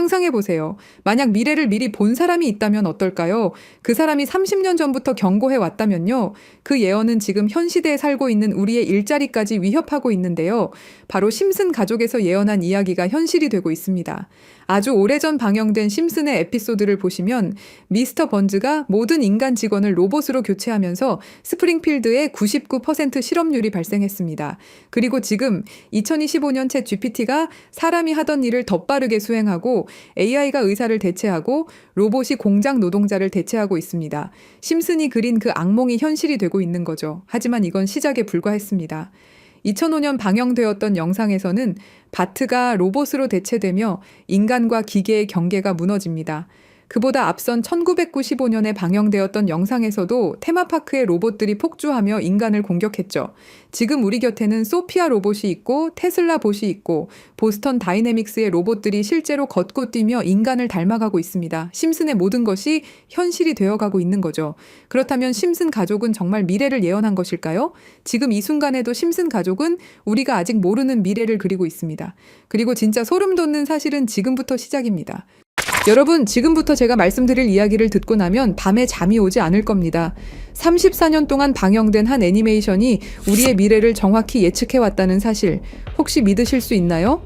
상상해보세요. 만약 미래를 미리 본 사람이 있다면 어떨까요? 그 사람이 30년 전부터 경고해 왔다면요. 그 예언은 지금 현 시대에 살고 있는 우리의 일자리까지 위협하고 있는데요. 바로 심슨 가족에서 예언한 이야기가 현실이 되고 있습니다. 아주 오래전 방영된 심슨의 에피소드를 보시면 미스터 번즈가 모든 인간 직원을 로봇으로 교체하면서 스프링필드에 99% 실업률이 발생했습니다. 그리고 지금 2025년 챗 GPT가 사람이 하던 일을 더 빠르게 수행하고 AI가 의사를 대체하고 로봇이 공장 노동자를 대체하고 있습니다. 심슨이 그린 그 악몽이 현실이 되고 있는 거죠. 하지만 이건 시작에 불과했습니다. 2005년 방영되었던 영상에서는 바트가 로봇으로 대체되며 인간과 기계의 경계가 무너집니다. 그보다 앞선 1995년에 방영되었던 영상에서도 테마파크의 로봇들이 폭주하며 인간을 공격했죠. 지금 우리 곁에는 소피아 로봇이 있고 테슬라 봇이 있고 보스턴 다이내믹스의 로봇들이 실제로 걷고 뛰며 인간을 닮아가고 있습니다. 심슨의 모든 것이 현실이 되어가고 있는 거죠. 그렇다면 심슨 가족은 정말 미래를 예언한 것일까요? 지금 이 순간에도 심슨 가족은 우리가 아직 모르는 미래를 그리고 있습니다. 그리고 진짜 소름 돋는 사실은 지금부터 시작입니다. 여러분, 지금부터 제가 말씀드릴 이야기를 듣고 나면 밤에 잠이 오지 않을 겁니다. 34년 동안 방영된 한 애니메이션이 우리의 미래를 정확히 예측해왔다는 사실, 혹시 믿으실 수 있나요?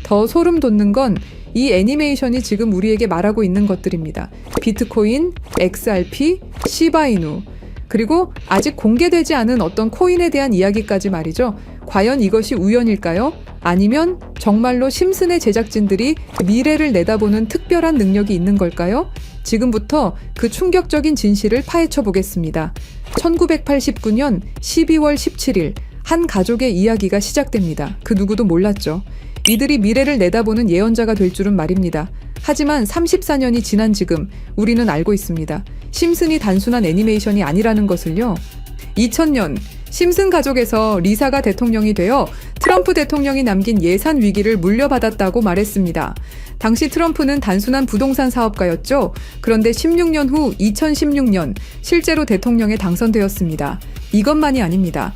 더 소름 돋는 건 이 애니메이션이 지금 우리에게 말하고 있는 것들입니다. 비트코인, XRP, 시바이누, 그리고 아직 공개되지 않은 어떤 코인에 대한 이야기까지 말이죠. 과연 이것이 우연일까요? 아니면 정말로 심슨의 제작진들이 미래를 내다보는 특별한 능력이 있는 걸까요? 지금부터 그 충격적인 진실을 파헤쳐 보겠습니다. 1989년 12월 17일 한 가족의 이야기가 시작됩니다. 그 누구도 몰랐죠. 이들이 미래를 내다보는 예언자가 될 줄은 말입니다. 하지만 34년이 지난 지금 우리는 알고 있습니다. 심슨이 단순한 애니메이션이 아니라는 것을요. 2000년 심슨 가족에서 리사가 대통령이 되어 트럼프 대통령이 남긴 예산 위기를 물려받았다고 말했습니다. 당시 트럼프는 단순한 부동산 사업가였죠. 그런데 16년 후 2016년 실제로 대통령에 당선되었습니다. 이것만이 아닙니다.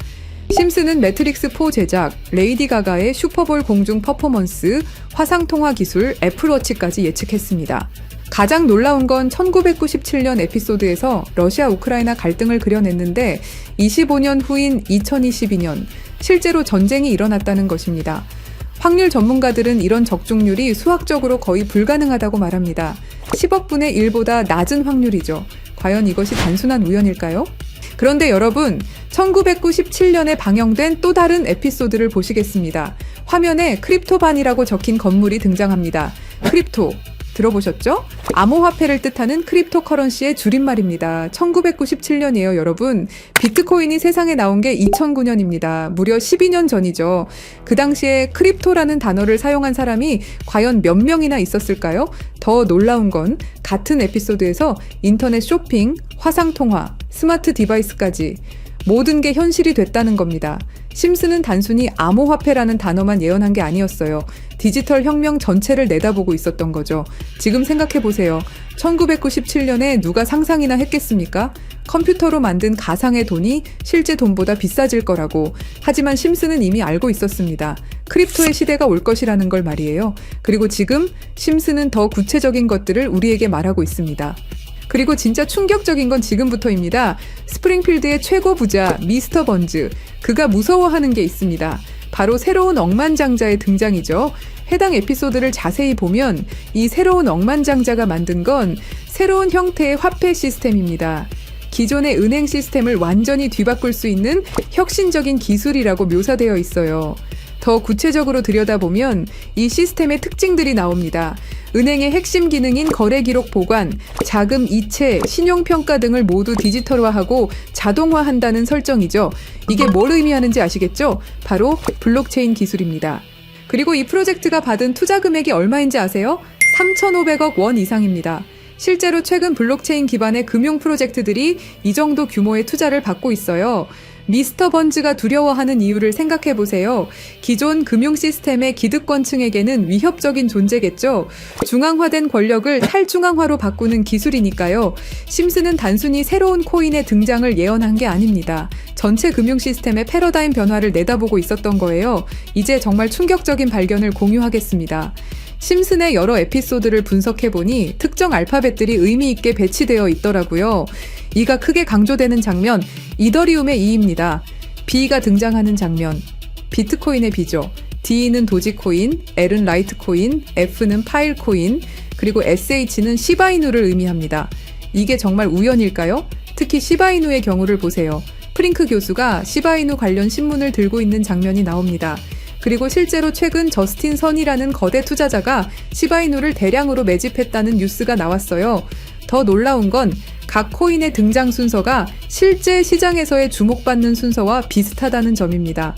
심슨은 매트릭스4 제작, 레이디 가가의 슈퍼볼 공중 퍼포먼스, 화상통화 기술, 애플워치까지 예측했습니다. 가장 놀라운 건 1997년 에피소드에서 러시아 우크라이나 갈등을 그려냈는데 25년 후인 2022년 실제로 전쟁이 일어났다는 것입니다. 확률 전문가들은 이런 적중률이 수학적으로 거의 불가능하다고 말합니다. 10억 분의 1보다 낮은 확률이죠. 과연 이것이 단순한 우연일까요? 그런데 여러분, 1997년에 방영된 또 다른 에피소드를 보시겠습니다. 화면에 크립토반이라고 적힌 건물이 등장합니다. 크립토. 들어보셨죠? 암호화폐를 뜻하는 크립토커런시의 줄임말입니다. 1997년이에요, 여러분. 비트코인이 세상에 나온 게 2009년입니다. 무려 12년 전이죠. 그 당시에 크립토라는 단어를 사용한 사람이 과연 몇 명이나 있었을까요? 더 놀라운 건 같은 에피소드에서 인터넷 쇼핑, 화상통화, 스마트 디바이스까지 모든 게 현실이 됐다는 겁니다. 심슨은 단순히 암호화폐라는 단어만 예언한 게 아니었어요. 디지털 혁명 전체를 내다보고 있었던 거죠. 지금 생각해보세요. 1997년에 누가 상상이나 했겠습니까? 컴퓨터로 만든 가상의 돈이 실제 돈보다 비싸질 거라고. 하지만 심슨은 이미 알고 있었습니다. 크립토의 시대가 올 것이라는 걸 말이에요. 그리고 지금 심슨은 더 구체적인 것들을 우리에게 말하고 있습니다. 그리고 진짜 충격적인 건 지금부터입니다. 스프링필드의 최고 부자 미스터 번즈, 그가 무서워하는 게 있습니다. 바로 새로운 억만장자의 등장이죠. 해당 에피소드를 자세히 보면 이 새로운 억만장자가 만든 건 새로운 형태의 화폐 시스템입니다. 기존의 은행 시스템을 완전히 뒤바꿀 수 있는 혁신적인 기술이라고 묘사되어 있어요. 더 구체적으로 들여다보면 이 시스템의 특징들이 나옵니다. 은행의 핵심 기능인 거래 기록 보관, 자금 이체, 신용평가 등을 모두 디지털화하고 자동화한다는 설정이죠. 이게 뭘 의미하는지 아시겠죠? 바로 블록체인 기술입니다. 그리고 이 프로젝트가 받은 투자 금액이 얼마인지 아세요? 3,500억 원 이상입니다. 실제로 최근 블록체인 기반의 금융 프로젝트들이 이 정도 규모의 투자를 받고 있어요. 미스터 번즈가 두려워하는 이유를 생각해보세요. 기존 금융 시스템의 기득권층에게는 위협적인 존재겠죠. 중앙화된 권력을 탈중앙화로 바꾸는 기술이니까요. 심슨은 단순히 새로운 코인의 등장을 예언한 게 아닙니다. 전체 금융 시스템의 패러다임 변화를 내다보고 있었던 거예요. 이제 정말 충격적인 발견을 공유하겠습니다. 심슨의 여러 에피소드를 분석해보니 특정 알파벳들이 의미 있게 배치되어 있더라고요. 이가 크게 강조되는 장면, 이더리움의 E입니다. B가 등장하는 장면, 비트코인의 B죠. D는 도지코인, L은 라이트코인, F는 파일코인, 그리고 SH는 시바이누를 의미합니다. 이게 정말 우연일까요? 특히 시바이누의 경우를 보세요. 프링크 교수가 시바이누 관련 신문을 들고 있는 장면이 나옵니다. 그리고 실제로 최근 저스틴 선이라는 거대 투자자가 시바이누를 대량으로 매집했다는 뉴스가 나왔어요. 더 놀라운 건 각 코인의 등장 순서가 실제 시장에서의 주목받는 순서와 비슷하다는 점입니다.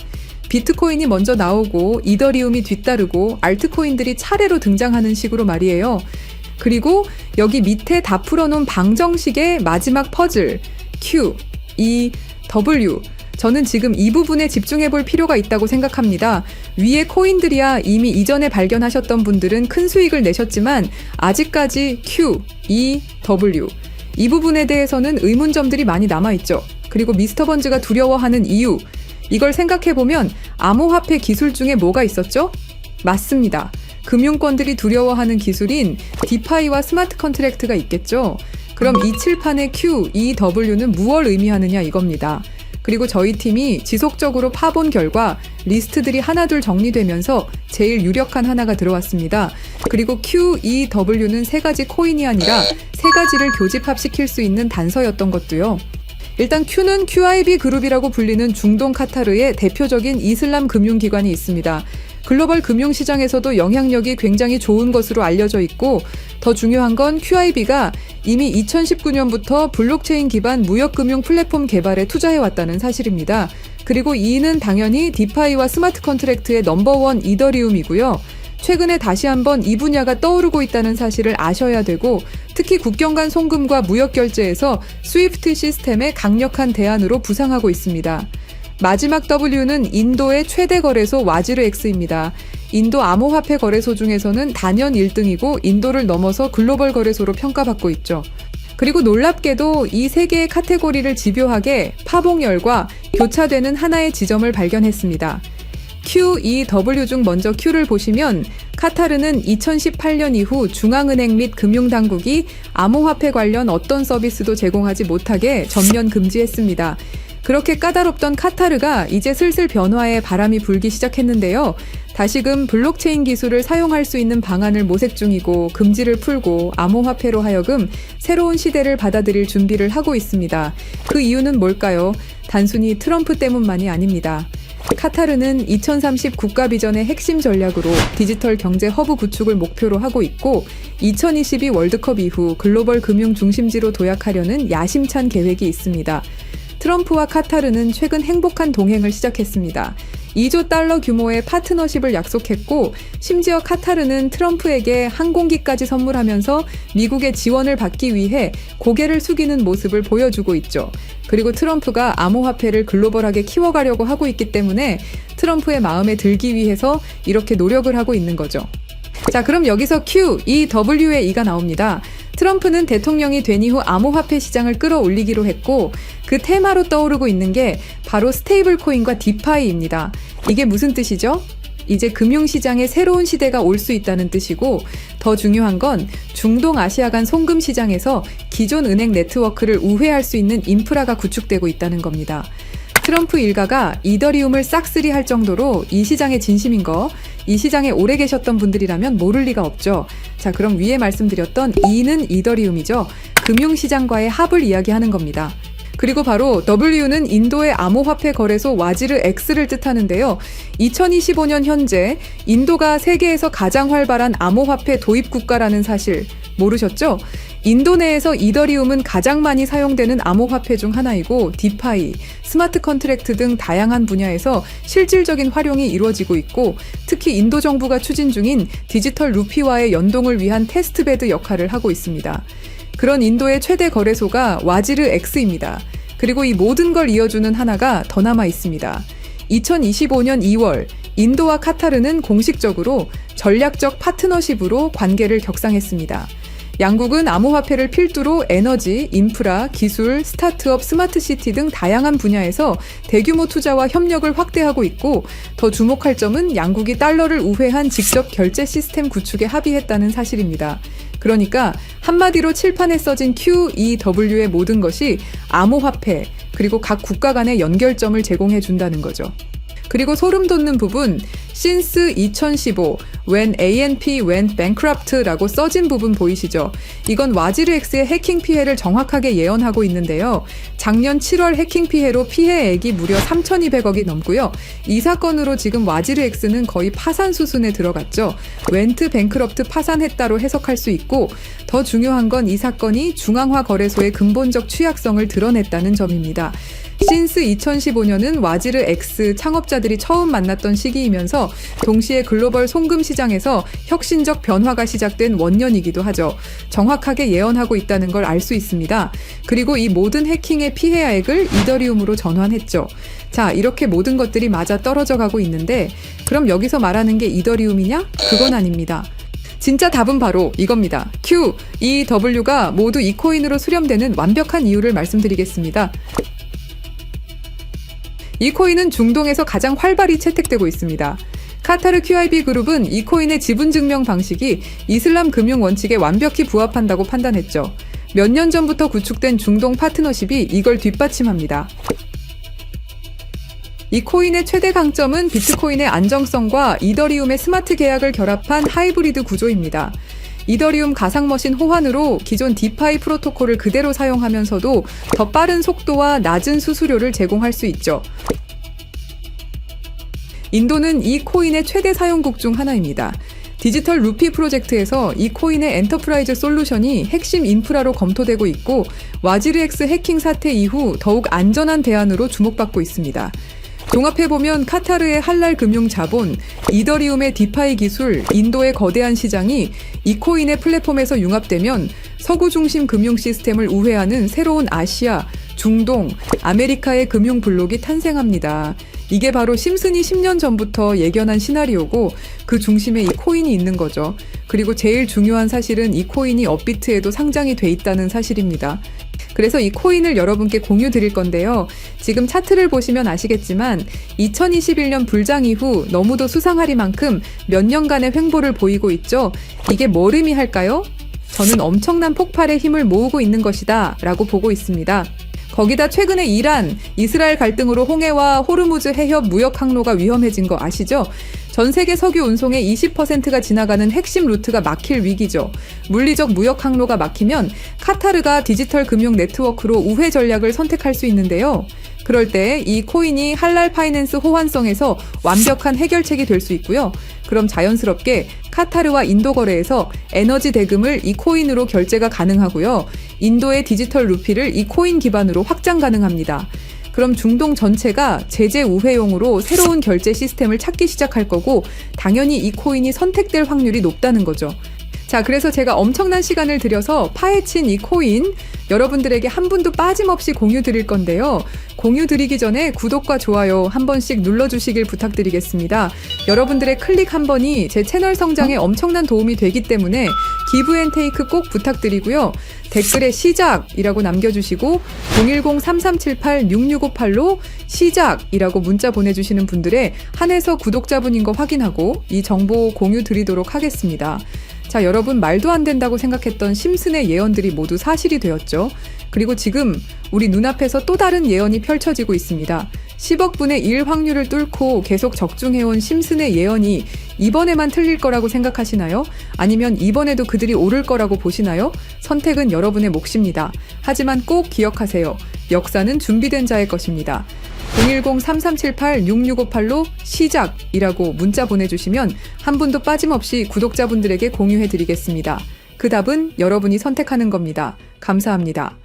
비트코인이 먼저 나오고 이더리움이 뒤따르고 알트코인들이 차례로 등장하는 식으로 말이에요. 그리고 여기 밑에 다 풀어놓은 방정식의 마지막 퍼즐 Q, E, W. 저는 지금 이 부분에 집중해 볼 필요가 있다고 생각합니다. 위에 코인들이야 이미 이전에 발견하셨던 분들은 큰 수익을 내셨지만 아직까지 Q, E, W. 이 부분에 대해서는 의문점들이 많이 남아있죠. 그리고 미스터 번즈가 두려워하는 이유. 이걸 생각해보면 암호화폐 기술 중에 뭐가 있었죠? 맞습니다. 금융권들이 두려워하는 기술인 디파이와 스마트 컨트랙트가 있겠죠. 그럼 이 칠판의 Q, E, W는 무엇을 의미하느냐 이겁니다. 그리고 저희 팀이 지속적으로 파본 결과 리스트들이 하나둘 정리되면서 제일 유력한 하나가 들어왔습니다. 그리고 Q, E, W는 세 가지 코인이 아니라 세 가지를 교집합시킬 수 있는 단서였던 것도요. 일단 Q는 QIB 그룹이라고 불리는 중동 카타르의 대표적인 이슬람 금융기관이 있습니다. 글로벌 금융시장에서도 영향력이 굉장히 좋은 것으로 알려져 있고 더 중요한 건 QIB가 이미 2019년부터 블록체인 기반 무역금융 플랫폼 개발에 투자해왔다는 사실입니다. 그리고 E는 당연히 디파이와 스마트 컨트랙트의 넘버원 이더리움이고요. 최근에 다시 한번 이 분야가 떠오르고 있다는 사실을 아셔야 되고 특히 국경 간 송금과 무역 결제에서 스위프트 시스템의 강력한 대안으로 부상하고 있습니다. 마지막 W는 인도의 최대 거래소 와지르X입니다. 인도 암호화폐 거래소 중에서는 단연 1등이고 인도를 넘어서 글로벌 거래소로 평가받고 있죠. 그리고 놀랍게도 이 세 개의 카테고리를 집요하게 파봉열과 교차되는 하나의 지점을 발견했습니다. Q, E, W 중 먼저 Q를 보시면 카타르는 2018년 이후 중앙은행 및 금융당국이 암호화폐 관련 어떤 서비스도 제공하지 못하게 전면 금지했습니다. 그렇게 까다롭던 카타르가 이제 슬슬 변화의 바람이 불기 시작했는데요. 다시금 블록체인 기술을 사용할 수 있는 방안을 모색 중이고 금지를 풀고 암호화폐로 하여금 새로운 시대를 받아들일 준비를 하고 있습니다. 그 이유는 뭘까요? 단순히 트럼프 때문만이 아닙니다. 카타르는 2030 국가 비전의 핵심 전략으로 디지털 경제 허브 구축을 목표로 하고 있고 2022 월드컵 이후 글로벌 금융 중심지로 도약하려는 야심찬 계획이 있습니다. 트럼프와 카타르는 최근 행복한 동행을 시작했습니다. 2조 달러 규모의 파트너십을 약속했고 심지어 카타르는 트럼프에게 항공기까지 선물하면서 미국의 지원을 받기 위해 고개를 숙이는 모습을 보여주고 있죠. 그리고 트럼프가 암호화폐를 글로벌하게 키워가려고 하고 있기 때문에 트럼프의 마음에 들기 위해서 이렇게 노력을 하고 있는 거죠. 자, 그럼 여기서 Q, E, W의 E가 나옵니다. 트럼프는 대통령이 된 이후 암호화폐 시장을 끌어올리기로 했고 그 테마로 떠오르고 있는 게 바로 스테이블 코인과 디파이입니다. 이게 무슨 뜻이죠? 이제 금융시장에 새로운 시대가 올 수 있다는 뜻이고 더 중요한 건 중동 아시아 간 송금 시장에서 기존 은행 네트워크를 우회할 수 있는 인프라가 구축되고 있다는 겁니다. 트럼프 일가가 이더리움을 싹쓸이 할 정도로 이 시장에 진심인 거, 이 시장에 오래 계셨던 분들이라면 모를 리가 없죠. 자, 그럼 위에 말씀드렸던 E는 이더리움이죠. 금융시장과의 합을 이야기하는 겁니다. 그리고 바로 W는 인도의 암호화폐 거래소 와지르 X를 뜻하는데요. 2025년 현재 인도가 세계에서 가장 활발한 암호화폐 도입 국가라는 사실 모르셨죠? 인도 내에서 이더리움은 가장 많이 사용되는 암호화폐 중 하나이고 디파이, 스마트 컨트랙트 등 다양한 분야에서 실질적인 활용이 이루어지고 있고 특히 인도 정부가 추진 중인 디지털 루피와의 연동을 위한 테스트베드 역할을 하고 있습니다. 그런 인도의 최대 거래소가 와지르 X입니다. 그리고 이 모든 걸 이어주는 하나가 더 남아 있습니다. 2025년 2월 인도와 카타르는 공식적으로 전략적 파트너십으로 관계를 격상했습니다. 양국은 암호화폐를 필두로 에너지, 인프라, 기술, 스타트업, 스마트시티 등 다양한 분야에서 대규모 투자와 협력을 확대하고 있고, 더 주목할 점은 양국이 달러를 우회한 직접 결제 시스템 구축에 합의했다는 사실입니다. 그러니까 한마디로 칠판에 써진 QEW의 모든 것이 암호화폐, 그리고 각 국가 간의 연결점을 제공해 준다는 거죠. 그리고 소름 돋는 부분, since 2015, when ANP went bankrupt라고 써진 부분 보이시죠? 이건 와지르엑스의 해킹 피해를 정확하게 예언하고 있는데요. 작년 7월 해킹 피해로 피해액이 무려 3,200억이 넘고요. 이 사건으로 지금 와지르엑스는 거의 파산 수순에 들어갔죠. went bankrupt 파산했다로 해석할 수 있고, 더 중요한 건 이 사건이 중앙화 거래소의 근본적 취약성을 드러냈다는 점입니다. since 2015년은 와지르 X 창업자들이 처음 만났던 시기이면서 동시에 글로벌 송금 시장에서 혁신적 변화가 시작된 원년이기도 하죠. 정확하게 예언하고 있다는 걸 알 수 있습니다. 그리고 이 모든 해킹의 피해액을 이더리움으로 전환했죠. 자, 이렇게 모든 것들이 맞아 떨어져 가고 있는데, 그럼 여기서 말하는 게 이더리움이냐? 그건 아닙니다. 진짜 답은 바로 이겁니다. Q, E, W가 모두 이 코인으로 수렴되는 완벽한 이유를 말씀드리겠습니다. 이 코인은 중동에서 가장 활발히 채택되고 있습니다. 카타르 QIB 그룹은 이 코인의 지분 증명 방식이 이슬람 금융 원칙에 완벽히 부합한다고 판단했죠. 몇 년 전부터 구축된 중동 파트너십이 이걸 뒷받침합니다. 이 코인의 최대 강점은 비트코인의 안정성과 이더리움의 스마트 계약을 결합한 하이브리드 구조입니다. 이더리움 가상머신 호환으로 기존 디파이 프로토콜을 그대로 사용하면서도 더 빠른 속도와 낮은 수수료를 제공할 수 있죠. 인도는 이 코인의 최대 사용국 중 하나입니다. 디지털 루피 프로젝트에서 이 코인의 엔터프라이즈 솔루션이 핵심 인프라로 검토되고 있고, 와지르엑스 해킹 사태 이후 더욱 안전한 대안으로 주목받고 있습니다. 종합해보면 카타르의 할랄 금융 자본, 이더리움의 디파이 기술, 인도의 거대한 시장이 이 코인의 플랫폼에서 융합되면 서구 중심 금융 시스템을 우회하는 새로운 아시아, 중동, 아메리카의 금융 블록이 탄생합니다. 이게 바로 심슨이 10년 전부터 예견한 시나리오고, 그 중심에 이 코인이 있는 거죠. 그리고 제일 중요한 사실은 이 코인이 업비트에도 상장이 돼 있다는 사실입니다. 그래서 이 코인을 여러분께 공유 드릴 건데요. 지금 차트를 보시면 아시겠지만 2021년 불장 이후 너무도 수상하리만큼 몇 년간의 횡보를 보이고 있죠. 이게 뭘 의미할까요? 저는 엄청난 폭발의 힘을 모으고 있는 것이다 라고 보고 있습니다. 거기다 최근에 이란, 이스라엘 갈등으로 홍해와 호르무즈 해협 무역 항로가 위험해진 거 아시죠? 전 세계 석유 운송의 20%가 지나가는 핵심 루트가 막힐 위기죠. 물리적 무역 항로가 막히면 카타르가 디지털 금융 네트워크로 우회 전략을 선택할 수 있는데요. 그럴 때 이 코인이 할랄 파이낸스 호환성에서 완벽한 해결책이 될 수 있고요. 그럼 자연스럽게 카타르와 인도 거래에서 에너지 대금을 이 코인으로 결제가 가능하고요. 인도의 디지털 루피를 이 코인 기반으로 확장 가능합니다. 그럼 중동 전체가 제재 우회용으로 새로운 결제 시스템을 찾기 시작할 거고, 당연히 이 코인이 선택될 확률이 높다는 거죠. 자, 그래서 제가 엄청난 시간을 들여서 파헤친 이 코인, 여러분들에게 한 분도 빠짐없이 공유 드릴 건데요. 공유 드리기 전에 구독과 좋아요 한 번씩 눌러주시길 부탁드리겠습니다. 여러분들의 클릭 한 번이 제 채널 성장에 엄청난 도움이 되기 때문에 기브앤테이크 꼭 부탁드리고요. 댓글에 시작이라고 남겨주시고 010-3378-6658로 시작이라고 문자 보내주시는 분들의 한해서 구독자분인 거 확인하고 이 정보 공유 드리도록 하겠습니다. 자, 여러분, 말도 안 된다고 생각했던 심슨의 예언들이 모두 사실이 되었죠. 그리고 지금 우리 눈앞에서 또 다른 예언이 펼쳐지고 있습니다. 10억 분의 1 확률을 뚫고 계속 적중해온 심슨의 예언이 이번에만 틀릴 거라고 생각하시나요? 아니면 이번에도 그들이 오를 거라고 보시나요? 선택은 여러분의 몫입니다. 하지만 꼭 기억하세요. 역사는 준비된 자의 것입니다. 010-3378-6658로 시작이라고 문자 보내주시면 한 분도 빠짐없이 구독자분들에게 공유해드리겠습니다. 그 답은 여러분이 선택하는 겁니다. 감사합니다.